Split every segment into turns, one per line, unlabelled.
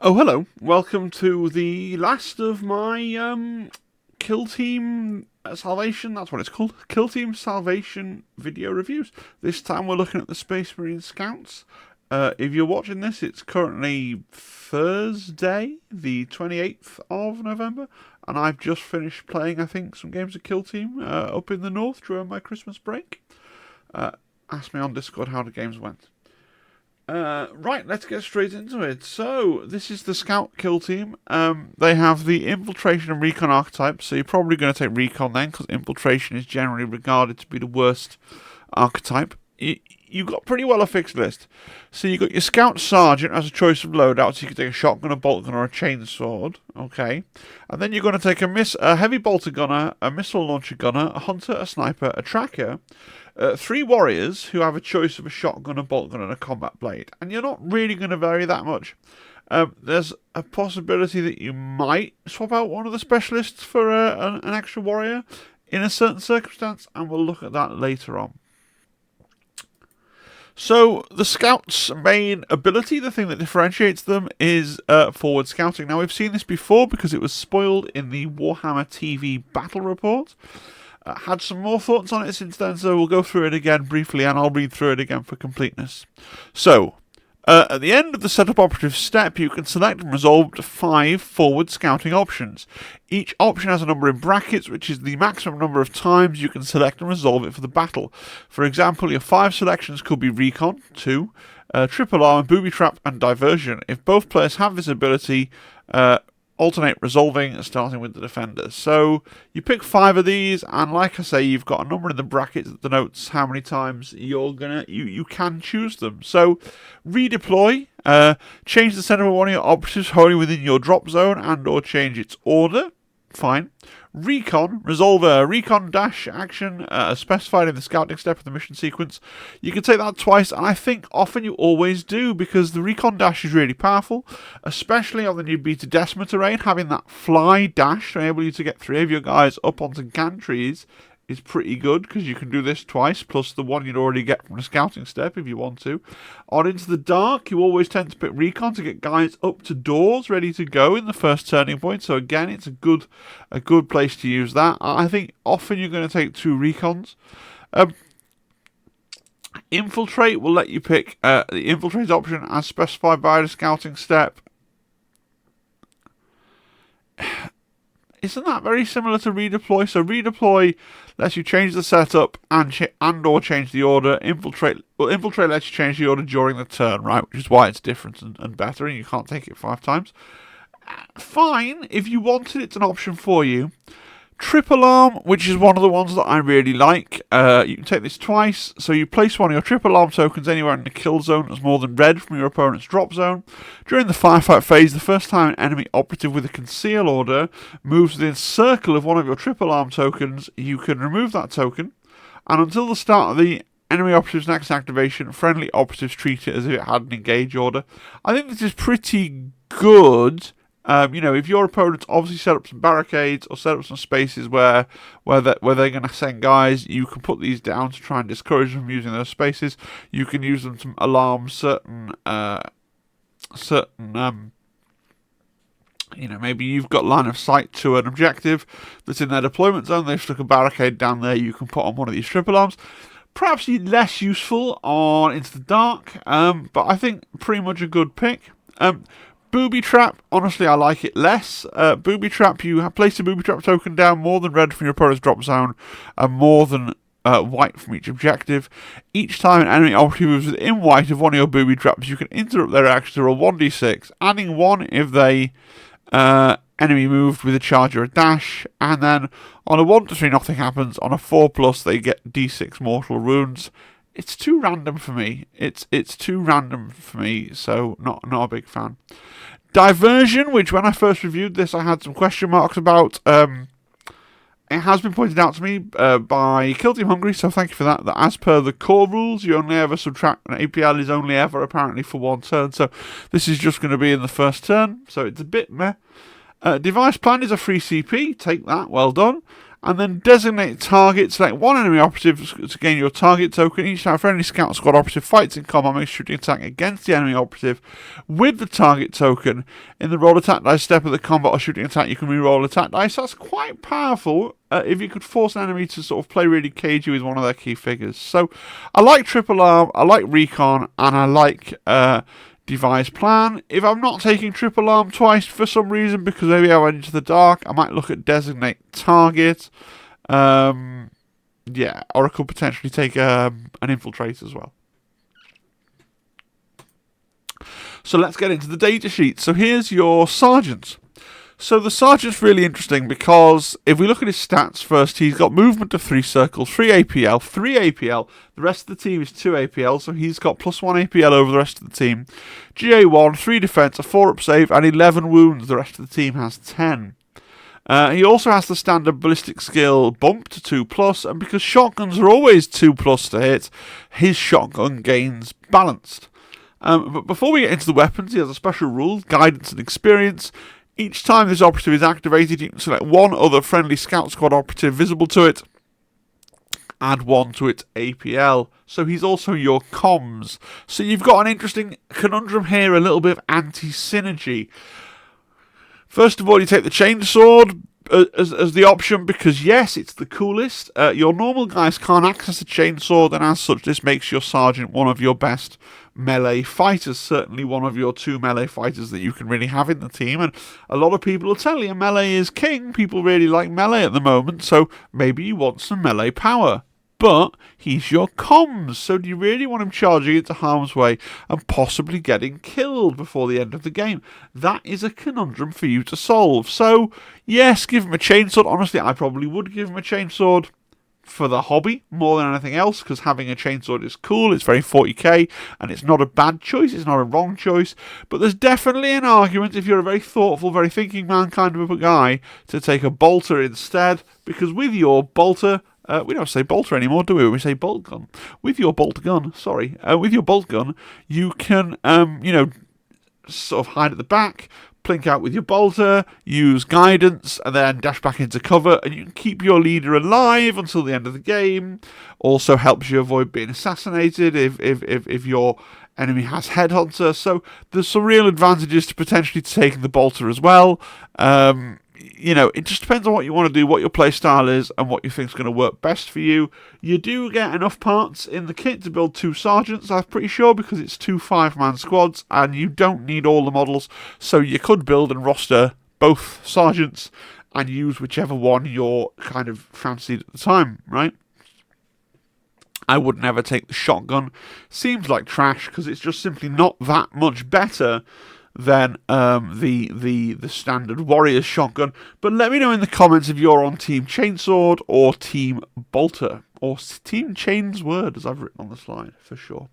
Oh, hello. Welcome to the last of my Kill Team Salvation, that's what it's called, Kill Team Salvation video reviews. This time we're looking at the Space Marine Scouts. If you're watching this, it's currently Thursday, the 28th of November, and I've just finished playing, I think, some games of Kill Team up in the north during my Christmas break. Ask me on Discord how the games went. Right, let's get straight into it. So, this is the Scout Kill Team. They have the Infiltration and Recon archetypes, so you're probably going to take Recon then, because Infiltration is generally regarded to be the worst archetype. You've got pretty well a fixed list. So you've got your Scout Sergeant as a choice of loadout, so you can take a shotgun, a bolt gun, or a chainsword. Okay. And then you're going to take a heavy bolter gunner, a missile launcher gunner, a hunter, a sniper, a tracker, 3 warriors who have a choice of a shotgun, a bolt gun, and a combat blade. And you're not really going to vary that much. There's a possibility that you might swap out one of the specialists for an extra warrior in a certain circumstance, and we'll look at that later on. So, the Scouts' main ability, the thing that differentiates them, is forward scouting. Now, we've seen this before because it was spoiled in the Warhammer TV Battle Report. Had some more thoughts on it since then, so we'll go through it again briefly, and I'll read through it again for completeness. So, at the end of the setup operative step, you can select and resolve 5 forward scouting options. Each option has a number in brackets, which is the maximum number of times you can select and resolve it for the battle. For example, your 5 selections could be Recon, 2, Triple Arm, Booby Trap, and Diversion. If both players have this ability, alternate resolving, starting with the defenders. So you pick 5 of these, and like I say, you've got a number in the brackets that denotes how many times you can choose them. So redeploy, change the center of one of your operatives wholly within your drop zone, and/or change its order. Fine. Recon, resolve a recon dash action specified in the scouting step of the mission sequence. You can take that twice, and I think often you always do, because the recon dash is really powerful, especially on the new Beta Decima terrain. Having that fly dash to enable you to get 3 of your guys up onto gantries is pretty good, because you can do this twice, plus the one you'd already get from the scouting step if you want to. On Into the Dark, you always tend to pick Recon to get guys up to doors ready to go in the first turning point, so again, it's a good place to use that. I think often you're going to take 2 Recons. Infiltrate will let you pick the Infiltrate option as specified by the scouting step. Isn't that very similar to redeploy? So redeploy lets you change the setup and/or change the order. Infiltrate lets you change the order during the turn, right? Which is why it's different and better, and you can't take it 5 times. Fine, if you wanted, it's an option for you. Triple Arm, which is one of the ones that I really like. You can take this twice. So you place one of your Triple Arm tokens anywhere in the kill zone that's more than red from your opponent's drop zone. During the firefight phase, the first time an enemy operative with a conceal order moves within circle of one of your Triple Arm tokens, you can remove that token. And until the start of the enemy operative's next activation, friendly operatives treat it as if it had an engage order. I think this is pretty good. If your opponent's obviously set up some barricades or set up some spaces where they're going to send guys, you can put these down to try and discourage them from using those spaces. You can use them to alarm certain maybe you've got line of sight to an objective that's in their deployment zone. They've stuck a barricade down there. You can put on one of these triple arms. Perhaps less useful on Into the Dark, but I think pretty much a good pick. Booby Trap, honestly, I like it less. Booby Trap, you have placed a Booby Trap token down more than red from your opponent's drop zone and more than white from each objective. Each time an enemy operative moves within white of one of your Booby Traps, you can interrupt their action to roll 1d6, adding 1 if they enemy moved with a charge or a dash, and then on a 1 to 3 nothing happens. On a 4+ they get d6 mortal wounds. It's too random for me. It's too random for me, so not a big fan. Diversion, which when I first reviewed this, I had some question marks about. It has been pointed out to me by Kill Team Hungry, so thank you for that. That as per the core rules, you only ever subtract an APL is only ever apparently for 1 turn. So this is just going to be in the first turn. So it's a bit meh. Device Plan is a free CP. Take that. Well done. and then designate target. Select one enemy operative to gain your target token. Each time a friendly scout squad operative fights in combat, make a shooting attack against the enemy operative with the target token. In the roll attack dice step of the combat or shooting attack, you can re-roll attack dice. That's quite powerful if you could force an enemy to sort of play really cagey with one of their key figures. So I like Triple Arm, I like Recon, and I like Devise Plan. If I'm not taking Triple Arm twice for some reason, because maybe I went into the dark, I might look at Designate Target. Yeah, or I could potentially take an Infiltrate as well. So let's get into the data sheet. So here's your Sergeant. So the Sergeant's really interesting because if we look at his stats first, he's got movement of 3 circles, 3 APL, 3 APL. The rest of the team is 2 APL, so he's got +1 APL over the rest of the team. GA1, 3 defense, a 4-up save, and 11 wounds. The rest of the team has 10. He also has the standard ballistic skill bump to 2+, and because shotguns are always 2+ to hit, his shotgun gains balanced. But before we get into the weapons, he has a special rule, guidance and experience. Each time this operative is activated, you can select one other friendly scout squad operative visible to it, add 1 to its APL. So he's also your comms. So you've got an interesting conundrum here, a little bit of anti-synergy. First of all, you take the chainsword as the option because, yes, it's the coolest. Your normal guys can't access a chainsword, and as such, this makes your sergeant one of your best melee fighters, certainly one of your 2 melee fighters that you can really have in the team. And a lot of people will tell you melee is king. People really like melee at the moment, so maybe you want some melee power. But he's your comms, so do you really want him charging into harm's way and possibly getting killed before the end of the game? That is a conundrum for you to solve. So, yes, give him a chainsword. Honestly, I probably would give him a chainsword for the hobby more than anything else, because having a chainsword is cool. It's very 40k, and it's not a bad choice. It's not a wrong choice. But there's definitely an argument, if you're a very thoughtful, very thinking man kind of a guy, to take a bolter instead, because with your bolter... we don't say bolter anymore, do we? We say bolt gun. With your bolt gun, with your bolt gun, you can, sort of hide at the back, plink out with your bolter, use guidance, and then dash back into cover, and you can keep your leader alive until the end of the game. Also helps you avoid being assassinated if your enemy has headhunter. So there's some real advantages to potentially taking the bolter as well. It just depends on what you want to do, what your playstyle is, and what you think is going to work best for you. You do get enough parts in the kit to build 2 sergeants, I'm pretty sure, because it's 2 5-man squads, and you don't need all the models, so you could build and roster both sergeants and use whichever one you're kind of fancied at the time, right? I would never take the shotgun. Seems like trash, because it's just simply not that much better than the standard Warriors shotgun. But let me know in the comments if you're on Team Chainsword or Team Bolter, or Team Chainsword, as I've written on the slide, for sure.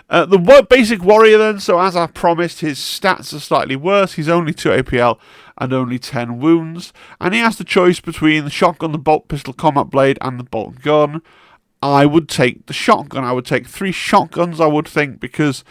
The basic Warrior then, so as I promised, his stats are slightly worse. He's only 2 APL and only 10 wounds. And he has the choice between the shotgun, the bolt pistol combat blade, and the bolt gun. I would take the shotgun. I would take 3 shotguns, I would think, because...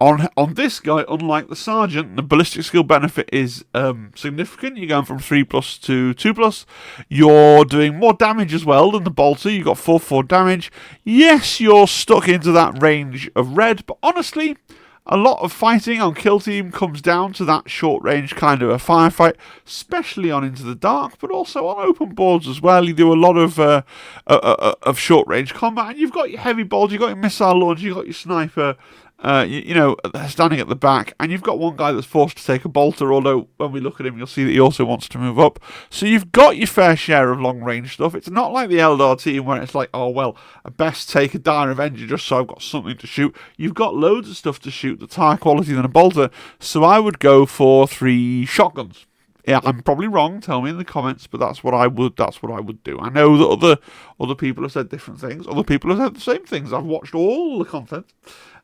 On this guy, unlike the sergeant, the ballistic skill benefit is significant. You're going from 3+ to 2+. You're doing more damage as well than the bolter. You've got 4/4 damage. Yes, you're stuck into that range of red, but honestly, a lot of fighting on Kill Team comes down to that short range kind of a firefight, especially on Into the Dark, but also on open boards as well. You do a lot of short range combat, and you've got your heavy bolts, you've got your missile launcher, you've got your sniper. Standing at the back, and you've got one guy that's forced to take a bolter, although when we look at him, you'll see that he also wants to move up. So you've got your fair share of long-range stuff. It's not like the Eldar team where it's like, oh, well, I best take a Dire Avenger just so I've got something to shoot. You've got loads of stuff to shoot that's higher quality than a bolter, so I would go for 3 shotguns. Yeah, I'm probably wrong. Tell me in the comments, but that's what I would do. I know that other people have said different things. Other people have said the same things. I've watched all the content.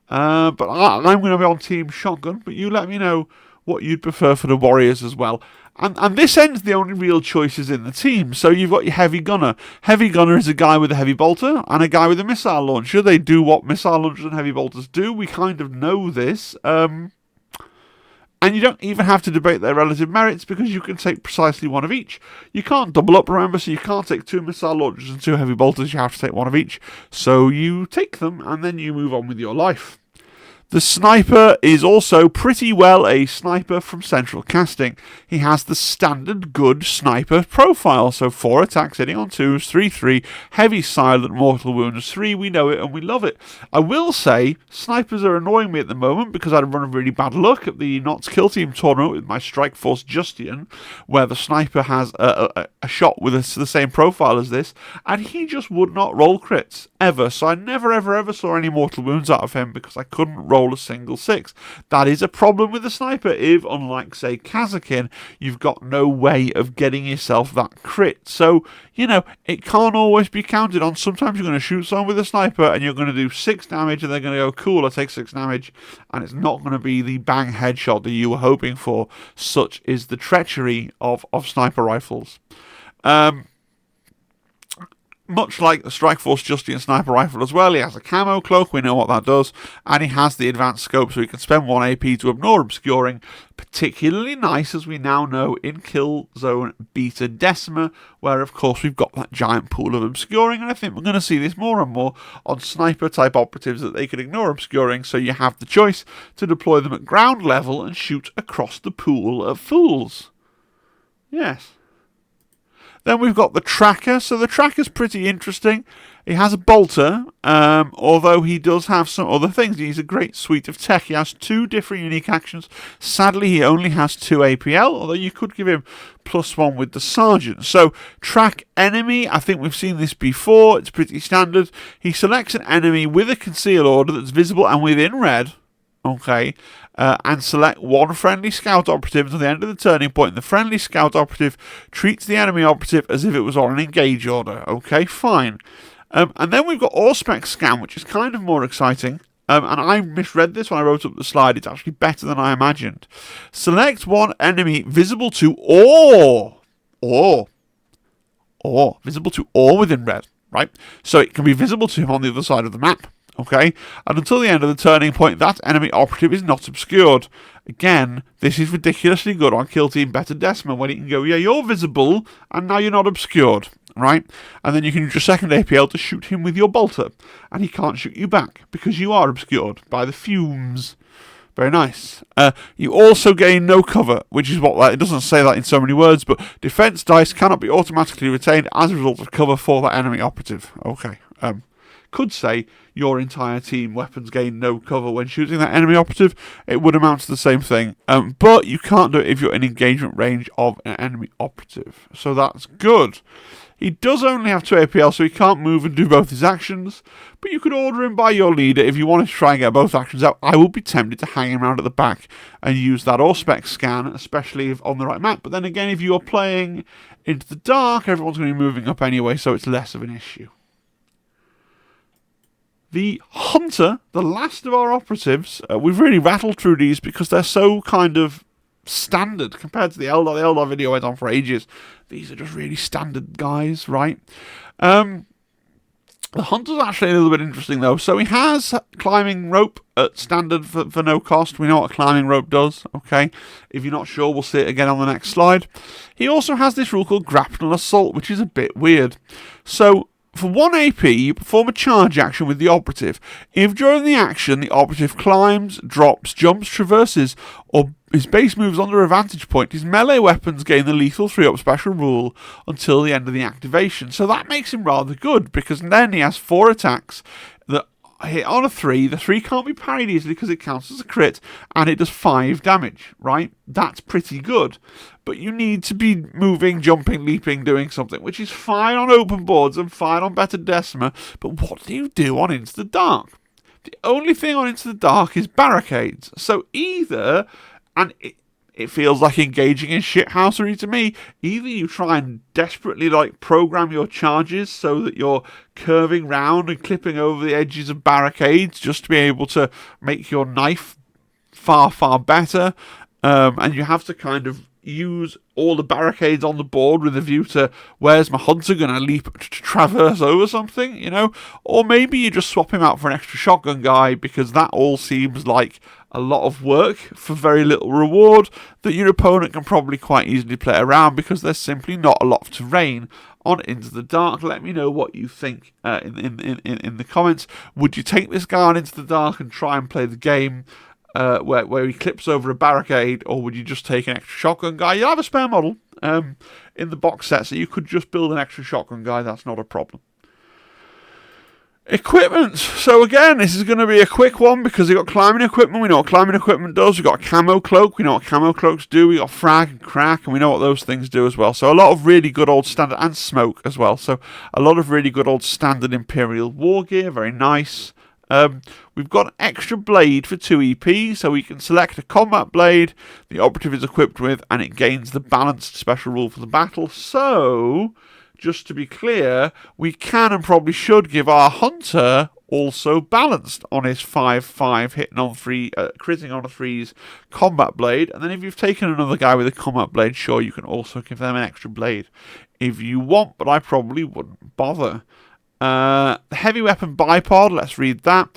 But I'm going to be on Team Shotgun, but you let me know what you'd prefer for the Warriors as well. And this ends the only real choices in the team. So you've got your Heavy Gunner. Heavy Gunner is a guy with a heavy bolter and a guy with a missile launcher. They do what missile launchers and heavy bolters do. We kind of know this. And And you don't even have to debate their relative merits because you can take precisely one of each. You can't double up, remember, so you can't take 2 missile launchers and 2 heavy bolters. You have to take one of each. So you take them and then you move on with your life. The sniper is also pretty well a sniper from central casting. He has the standard good sniper profile, so 4 attacks hitting on 2s, 3-3, heavy silent, mortal wounds 3, we know it and we love it. I will say, snipers are annoying me at the moment because I'd run a really bad luck at the Knots Kill Team tournament with my Strike Force Justian, where the sniper has a shot with the same profile as this, and he just would not roll crits, ever, so I never ever saw any mortal wounds out of him because I couldn't roll a single 6. That is a problem with the sniper if, unlike, say, Kazakin, you've got no way of getting yourself that crit. So, you know, it can't always be counted on. Sometimes you're going to shoot someone with a sniper and you're going to do 6 damage and they're going to go, cool, I take 6 damage, and it's not going to be the bang headshot that you were hoping for. Such is the treachery of sniper rifles. Much like the Strike Force Justian sniper rifle as well, he has a camo cloak, we know what that does, and he has the advanced scope so he can spend 1 AP to ignore obscuring, particularly nice as we now know in Killzone Beta Decima, where of course we've got that giant pool of obscuring, and I think we're going to see this more and more on sniper type operatives that they can ignore obscuring, so you have the choice to deploy them at ground level and shoot across the pool of fools. Yes. Then we've got the tracker. So the tracker's pretty interesting. He has a bolter, although he does have some other things. He's a great suite of tech. He has 2 different unique actions. Sadly, he only has 2 APL, although you could give him +1 with the Sergeant. So, track enemy. I think we've seen this before. It's pretty standard. He selects an enemy with a conceal order that's visible and within red. Okay, and select 1 friendly scout operative until the end of the turning point. The friendly scout operative treats the enemy operative as if it was on an engage order. Okay, fine. And then we've got Auspex Scan, which is kind of more exciting. And I misread this when I wrote up the slide. It's actually better than I imagined. Select 1 enemy visible to or visible to or within red, right? So it can be visible to him on the other side of the map. Okay, and until the end of the turning point, that enemy operative is not obscured. Again, this is ridiculously good on Kill Team Beta Decima, when you can go, yeah, you're visible, and now you're not obscured, right? And then you can use your second APL to shoot him with your bolter, and he can't shoot you back, because you are obscured by the fumes. Very nice. You also gain no cover, which is what it doesn't say that in so many words, but defense dice cannot be automatically retained as a result of cover for that enemy operative. Okay, could say your entire team weapons gain no cover when shooting that enemy operative. It would amount to the same thing, but you can't do it if you're in engagement range of an enemy operative, so that's good. He does only have 2 APL, so he can't move and do both his actions, but you could order him by your leader if you wanted to try and get both actions out. I would be tempted to hang him around at the back and use that Auspex Scan, especially if on the right map, but then again, if you're playing into the dark, everyone's going to be moving up anyway, so it's less of an issue. The Hunter, the last of our operatives, we've really rattled through these because they're so kind of standard compared to the Eldar. The Eldar video went on for ages. These are just really standard guys, right? The Hunter's actually a little bit interesting, though. So he has climbing rope at standard for no cost. We know what a climbing rope does, okay? If you're not sure, we'll see it again on the next slide. He also has this rule called Grapnel Assault, which is a bit weird. So for 1 AP, you perform a charge action with the operative. If during the action the operative climbs, drops, jumps, traverses, or his base moves under a vantage point, his melee weapons gain the lethal 3-up special rule until the end of the activation. So that makes him rather good, because then he has 4 attacks that hit on a 3. The 3 can't be parried easily because it counts as a crit, and it does 5 damage, right? That's pretty good. But you need to be moving, jumping, leaping, doing something, which is fine on open boards and fine on Beta Decima, but what do you do on Into the Dark? The only thing on Into the Dark is barricades. So either, and it feels like engaging in shithousery to me, either you try and desperately program your charges so that you're curving round and clipping over the edges of barricades just to be able to make your knife far, far better, and you have to kind of use all the barricades on the board with a view to where's my hunter going to leap to traverse over something, you know? Or maybe you just swap him out for an extra shotgun guy, because that all seems like a lot of work for very little reward that your opponent can probably quite easily play around because there's simply not a lot of terrain on Into the Dark. Let me know what you think in the comments. Would you take this guy on Into the Dark and try and play the game where he clips over a barricade, or would you just take an extra shotgun guy? You'll have a spare model in the box set, so you could just build an extra shotgun guy. That's not a problem. Equipment. So again, this is going to be a quick one because we've got climbing equipment. We know what climbing equipment does. We've got a camo cloak. We know what camo cloaks do. We got frag and crack, and we know what those things do as well. So a lot of really good old standard, and smoke as well. So a lot of really good old standard Imperial war gear. Very nice. We've got an extra blade for 2 EP, so we can select a combat blade the operative is equipped with, and it gains the balanced special rule for the battle. So, just to be clear, we can and probably should give our hunter also balanced on his 5/5 hitting on 3, critting on a 3's combat blade. And then if you've taken another guy with a combat blade, sure, you can also give them an extra blade if you want, but I probably wouldn't bother. The heavy weapon bipod, let's read that.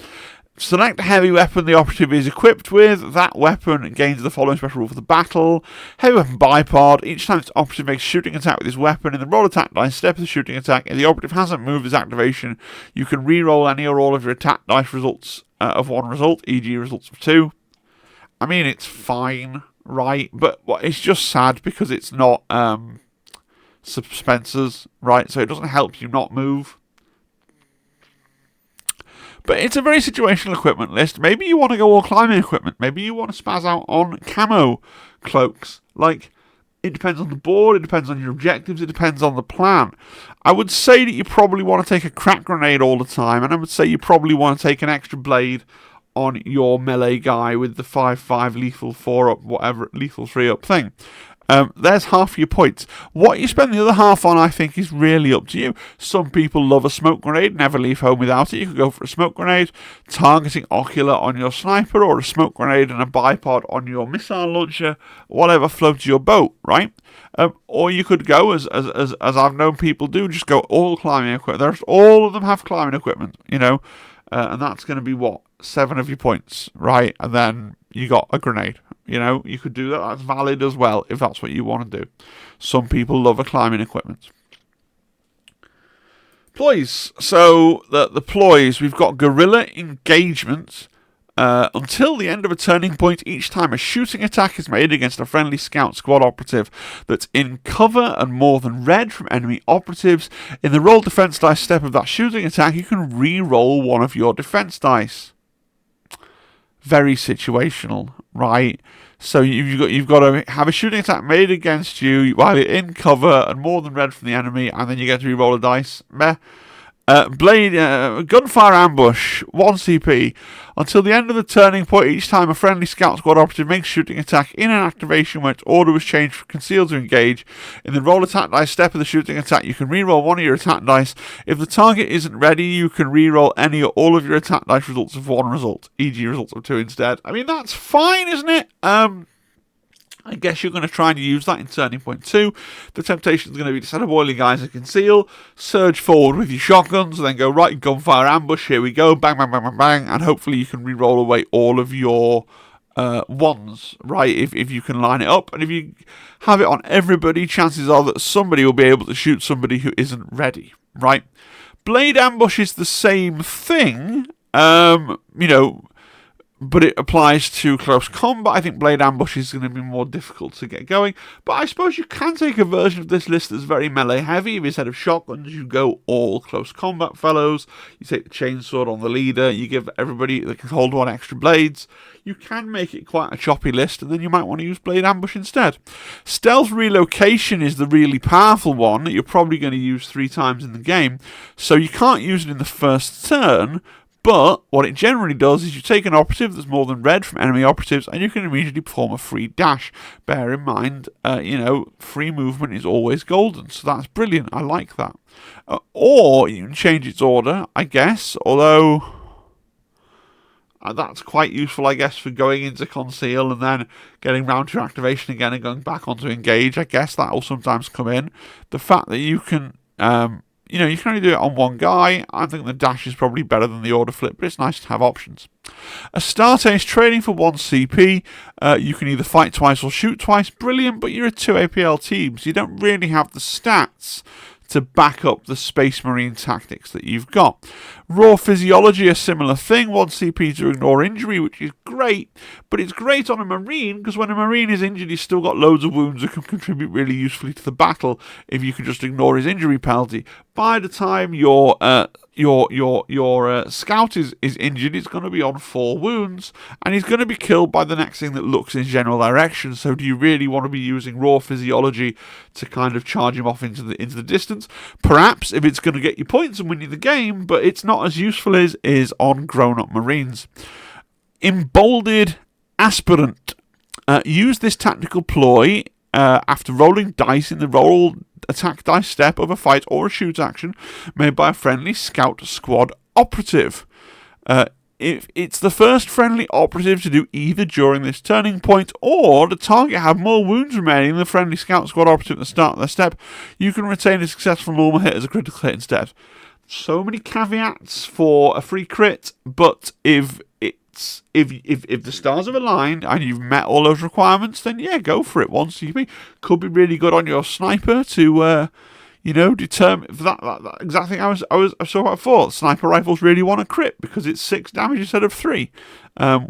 Select the heavy weapon the operative is equipped with. That weapon gains the following special rule for the battle. Heavy weapon bipod. Each time its operative makes a shooting attack with his weapon, in the roll attack dice step of the shooting attack, if the operative hasn't moved his activation, you can re-roll any or all of your attack dice results of 1 result, e.g. results of 2. I mean, it's fine, right? But it's just sad because it's not suspensors, right? So it doesn't help you not move. But it's a very situational equipment list. Maybe you want to go all climbing equipment. Maybe you want to spaz out on camo cloaks. Like, it depends on the board, it depends on your objectives, it depends on the plan. I would say that you probably want to take a crack grenade all the time, and I would say you probably want to take an extra blade on your melee guy with the 5/5 lethal 4 up, whatever, lethal 3 up thing. There's half your points. What you spend the other half on, I think, is really up to you. Some people love a smoke grenade, never leave home without it. You could go for a smoke grenade, targeting ocular on your sniper, or a smoke grenade and a bipod on your missile launcher, whatever floats your boat, right? Or you could go, as I've known people do, just go all climbing equipment. All of them have climbing equipment, and that's going to be, 7 of your points, right? And then you got a grenade. You could do that. That's valid as well if that's what you want to do. Some people love a climbing equipment. Ploys. So the ploys, we've got guerrilla engagement. Until the end of a turning point, each time a shooting attack is made against a friendly scout squad operative that's in cover and more than red from enemy operatives, in the roll defense dice step of that shooting attack, you can re-roll one of your defense dice. Very situational, right? So you've got to have a shooting attack made against you while you're in cover and more than red from the enemy, and then you get to re-roll a dice. Meh. Gunfire ambush, 1 CP. Until the end of the turning point, each time a friendly scout squad operative makes a shooting attack in an activation where its order was changed from concealed to engage, in the roll attack dice step of the shooting attack, you can re-roll one of your attack dice. If the target isn't ready, you can re-roll any or all of your attack dice results of 1 result, e.g. results of 2 instead. I mean, that's fine, isn't it? I guess you're going to try and use that in turning point 2. The temptation is going to be to set up all your guys and conceal, surge forward with your shotguns, and then go right gunfire ambush. Here we go, bang, bang, bang, bang, bang, and hopefully you can re-roll away all of your ones, right? If you can line it up, and if you have it on everybody, chances are that somebody will be able to shoot somebody who isn't ready, right? Blade ambush is the same thing, but it applies to close combat. I think blade ambush is going to be more difficult to get going. But I suppose you can take a version of this list that's very melee heavy. If instead of shotguns, you go all close combat fellows. You take the chainsword on the leader. You give everybody that can hold 1 extra blades. You can make it quite a choppy list, and then you might want to use blade ambush instead. Stealth relocation is the really powerful one that you're probably going to use 3 times in the game. So you can't use it in the first turn. But what it generally does is you take an operative that's more than red from enemy operatives, and you can immediately perform a free dash. Bear in mind, free movement is always golden, so that's brilliant. I like that. Or you can change its order, I guess, although that's quite useful, I guess, for going into conceal and then getting round to activation again and going back onto engage. I guess that will sometimes come in. The fact that you can you can only do it on 1 guy. I think the dash is probably better than the order flip, but it's nice to have options. Astarte is trading for 1 CP. You can either fight twice or shoot twice. Brilliant, but you're a 2 APL team, so you don't really have the stats to back up the Space Marine tactics that you've got. Raw Physiology, a similar thing, 1 CP to ignore injury, which is great, but it's great on a Marine, because when a Marine is injured, he's still got loads of wounds that can contribute really usefully to the battle if you can just ignore his injury penalty. By the time your scout is injured, he's going to be on 4 wounds, and he's going to be killed by the next thing that looks in general direction. So do you really want to be using Raw Physiology to kind of charge him off into the distance? Perhaps, if it's going to get you points and win you the game, but it's not as useful as is on grown-up Marines. Emboldened Aspirant. Use this tactical ploy after rolling dice in the roll attack dice step of a fight or a shoot action made by a friendly scout squad operative. If it's the first friendly operative to do either during this turning point, or the target have more wounds remaining than the friendly scout squad operative at the start of their step, you can retain a successful normal hit as a critical hit instead. So many caveats for a free crit, but if the stars have aligned and you've met all those requirements, then yeah, go for it. 1 CP could be really good on your sniper to determine that exact thing I saw what I thought. Sniper rifles really want a crit because it's 6 damage instead of 3.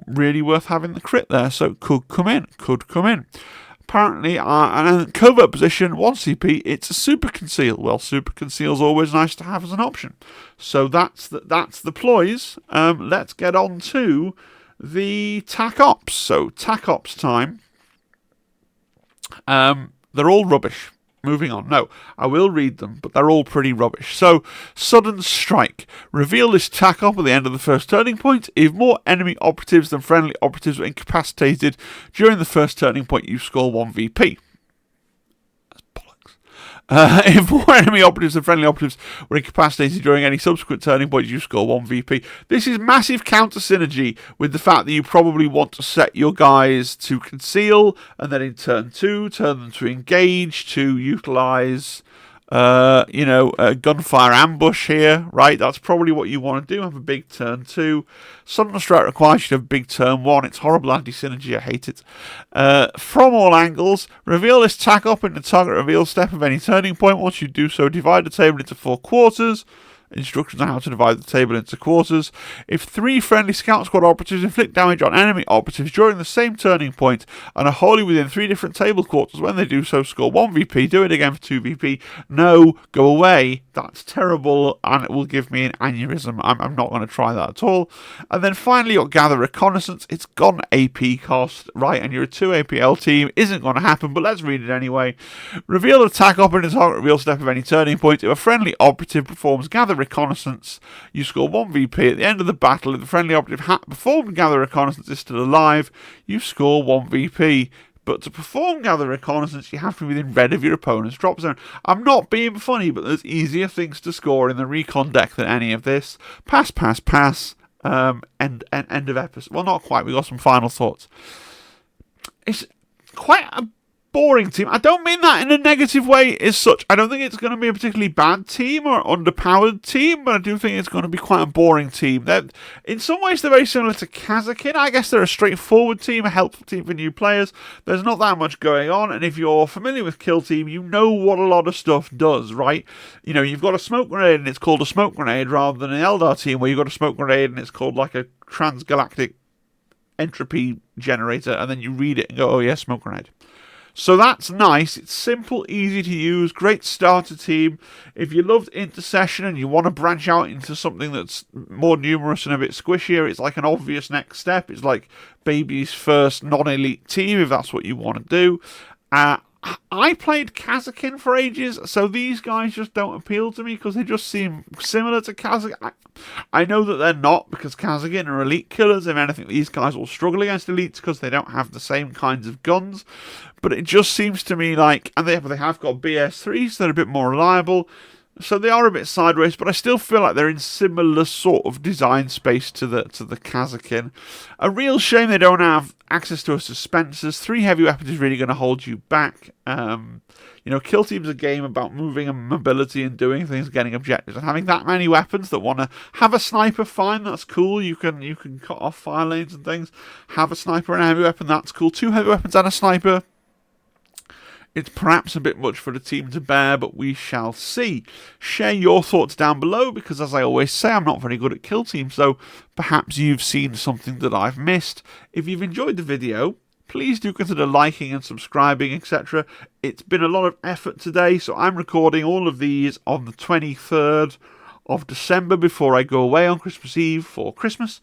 Really worth having the crit there, so could come in. Apparently, and in covert position, 1 CP, it's a super conceal. Well, super conceal is always nice to have as an option. So that's the ploys. Let's get on to the TAC Ops. So TAC Ops time. They're all rubbish. Moving on. No, I will read them, but they're all pretty rubbish. So, Sudden Strike. Reveal this TAC Op at the end of the first turning point. If more enemy operatives than friendly operatives were incapacitated during the first turning point, you score 1 VP. That's bollocks. If more enemy operatives than friendly operatives were incapacitated during any subsequent turning points, you score 1 VP. This is massive counter synergy with the fact that you probably want to set your guys to conceal, and then in turn 2, turn them to engage to utilise a gunfire ambush here, right? That's probably what you want to do. Have a big turn 2. Sudden Strike requires you to have a big turn 1. It's horrible anti-synergy. I hate it. From all angles, reveal this TAC Op in the target reveal step of any turning point. Once you do so, divide the table into 4 quarters. Instructions on how to divide the table into quarters. If 3 friendly scout squad operatives inflict damage on enemy operatives during the same turning point and are wholly within 3 different table quarters, when they do so, score 1 VP. Do it again for 2 VP. No, go away. That's terrible, and it will give me an aneurysm. I'm not going to try that at all. And then finally, you'll gather reconnaissance. It's got an AP cost, right? And you're a 2 APL team. Isn't going to happen, but let's read it anyway. Reveal the TAC Op in the target reveal step of any turning point. If a friendly operative performs gather reconnaissance, you score 1 VP. At the end of the battle, if the friendly operative performed gather reconnaissance is still alive, you score 1 VP. But to perform gather reconnaissance, you have to be within red of your opponent's drop zone. I'm not being funny, but there's easier things to score in the recon deck than any of this. Pass. End of episode. Well, not quite. We got some final thoughts. It's quite a boring team. I don't mean that in a negative way as such. I don't think it's going to be a particularly bad team or underpowered team, but I do think it's going to be quite a boring team. In some ways, they're very similar to Kazakin. I guess they're a straightforward team, a helpful team for new players. There's not that much going on, and if you're familiar with Kill Team, you know what a lot of stuff does, right? You know, you've got a smoke grenade and it's called a smoke grenade, rather than an Eldar team where you've got a smoke grenade and it's called like a transgalactic entropy generator, and then you read it and go, oh yeah, smoke grenade. So that's nice. It's simple, easy to use, great starter team. If you loved Intercession and you want to branch out into something that's more numerous and a bit squishier, it's like an obvious next step. It's like Baby's first non-elite team, if that's what you want to do. I played Kazakin for ages, so these guys just don't appeal to me because they just seem similar to Kazakin. I know that they're not, because Kazakin are elite killers. If anything, these guys will struggle against elites because they don't have the same kinds of guns. But it just seems to me like, and they have got BS3s that are a bit more reliable. So they are a bit sideways, but I still feel like they're in similar sort of design space to the Kazakin. A real shame they don't have access to a suspensors. 3 heavy weapons is really going to hold you back. Kill Team's a game about moving and mobility and doing things, getting objectives, and having that many weapons that want to have a sniper. Fine, that's cool. You can cut off fire lanes and things. Have a sniper and a heavy weapon. That's cool. 2 heavy weapons and a sniper. It's perhaps a bit much for the team to bear, but we shall see. Share your thoughts down below, because as I always say, I'm not very good at Kill Team, so perhaps you've seen something that I've missed. If you've enjoyed the video, please do consider liking and subscribing, etc. It's been a lot of effort today, so I'm recording all of these on the 23rd of December before I go away on Christmas Eve for Christmas.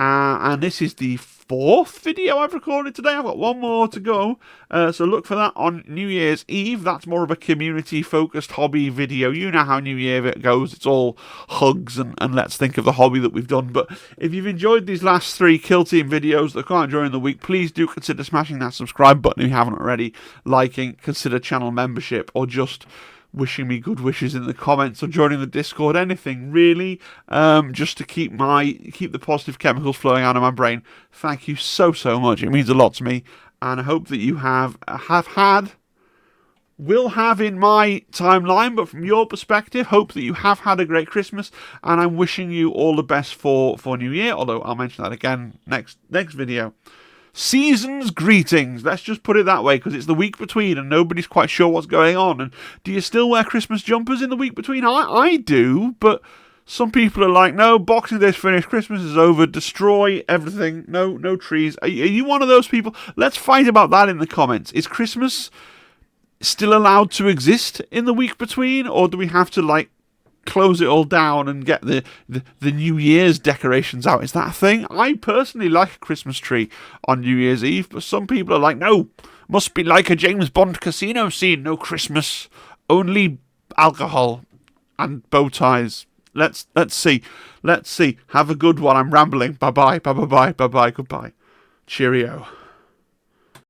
And this is the 4th video I've recorded today. I've got 1 more to go, so look for that on New Year's Eve. That's more of a community-focused hobby video. You know how New Year goes. It's all hugs and let's think of the hobby that we've done. But if you've enjoyed these last 3 Kill Team videos that come out during the week, please do consider smashing that subscribe button if you haven't already, liking, consider channel membership, or just wishing me good wishes in the comments or joining the Discord, anything really, just to keep the positive chemicals flowing out of my brain. Thank you so much. It means a lot to me, and I hope that you will have in my timeline, but from your perspective, hope that you have had a great Christmas, and I'm wishing you all the best for New Year, although I'll mention that again next video. Season's greetings. Let's just put it that way, because it's the week between and nobody's quite sure what's going on. And do you still wear Christmas jumpers in the week between? I do, but some people are like, no, Boxing Day's finished, Christmas is over, destroy everything, no trees. Are you one of those people? Let's fight about that in the comments. Is Christmas still allowed to exist in the week between, or do we have to close it all down and get the New Year's decorations out? Is that a thing? I personally like a Christmas tree on New Year's Eve, but some people are like, no, must be like a James Bond casino scene, no Christmas, only alcohol and bow ties. Let's see. Have a good one. I'm rambling. Bye bye. Goodbye. Cheerio.